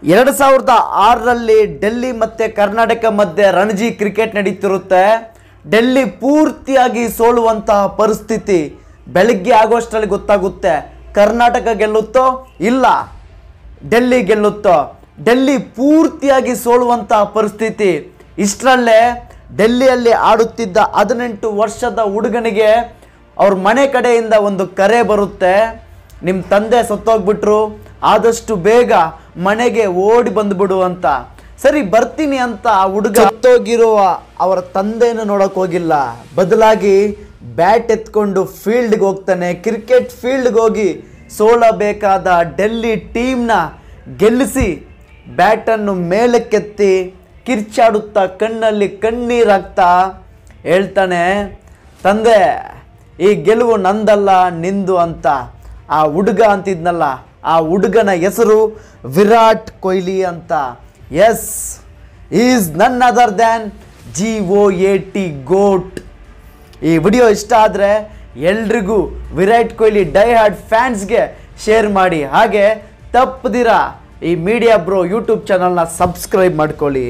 2006ರಲ್ಲಿ ಡೆಲ್ಲಿ ಮತ್ತು ಕರ್ನಾಟಕ ಮಧ್ಯೆ ರಣಜಿ ಕ್ರಿಕೆಟ್ ನಡೀತಿರುತ್ತೆ. ಡೆಲ್ಲಿ ಪೂರ್ತಿಯಾಗಿ ಸೋಲುವಂತಹ ಪರಿಸ್ಥಿತಿ. ಬೆಳಗ್ಗೆ ಆಗೋಷ್ಟರಲ್ಲಿ ಗೊತ್ತಾಗುತ್ತೆ ಕರ್ನಾಟಕ ಗೆಲ್ಲುತ್ತೋ ಇಲ್ಲ ಡೆಲ್ಲಿ ಗೆಲ್ಲುತ್ತೋ. ಡೆಲ್ಲಿ ಪೂರ್ತಿಯಾಗಿ ಸೋಲುವಂತಹ ಪರಿಸ್ಥಿತಿ. ಇಷ್ಟರಲ್ಲೇ ಡೆಲ್ಲಿಯಲ್ಲಿ ಆಡುತ್ತಿದ್ದ 18 ವರ್ಷದ ಹುಡುಗನಿಗೆ ಅವ್ರ ಮನೆ ಕಡೆಯಿಂದ ಒಂದು ಕರೆ ಬರುತ್ತೆ, ನಿಮ್ಮ ತಂದೆ ಸತ್ತೋಗ್ಬಿಟ್ರು, ಆದಷ್ಟು ಬೇಗ ಮನೆಗೆ ಓಡಿ ಬಂದುಬಿಡು ಅಂತ. ಸರಿ ಬರ್ತೀನಿ ಅಂತ ಆ ಹುಡುಗ ಸತ್ತೋಗಿರುವ ಅವರ ತಂದೆಯನ್ನು ನೋಡೋಕೆ ಹೋಗಿಲ್ಲ, ಬದಲಾಗಿ ಬ್ಯಾಟ್ ಎತ್ಕೊಂಡು ಫೀಲ್ಡ್ಗೆ ಹೋಗ್ತಾನೆ. ಕ್ರಿಕೆಟ್ ಫೀಲ್ಡ್ಗೆ ಹೋಗಿ ಸೋಲಬೇಕಾದ ಡೆಲ್ಲಿ ಟೀಮ್ನ ಗೆಲ್ಲಿಸಿ ಬ್ಯಾಟನ್ನು ಮೇಲಕ್ಕೆತ್ತಿ ಕಿರ್ಚಾಡುತ್ತಾ ಕಣ್ಣಲ್ಲಿ ಕಣ್ಣೀರಾಗ್ತಾ ಹೇಳ್ತಾನೆ, ತಂದೆ ಈ ಗೆಲುವು ನಂದಲ್ಲ ನಿಂದು ಅಂತ. ಆ ಹುಡುಗ ಅಂತಿದ್ನಲ್ಲ, ಆ ಹುಡುಗನ ಹೆಸರು ವಿರಾಟ್ ಕೊಹ್ಲಿ ಅಂತ. Yes, is none other than GOAT goat. ಈ ವಿಡಿಯೋ ಇಷ್ಟ ಆದರೆ ಎಲ್ರಿಗೂ ವಿರಾಟ್ ಕೊಹ್ಲಿ ಡೈ ಹಾರ್ಡ್ ಫ್ಯಾನ್ಸ್ಗೆ ಶೇರ್ ಮಾಡಿ. ಹಾಗೆ ತಪ್ಪದಿರ ಈ ಮೀಡಿಯಾ ಬ್ರೋ ಯೂಟ್ಯೂಬ್ ಚಾನಲ್ನ ಸಬ್ಸ್ಕ್ರೈಬ್ ಮಾಡ್ಕೊಳ್ಳಿ.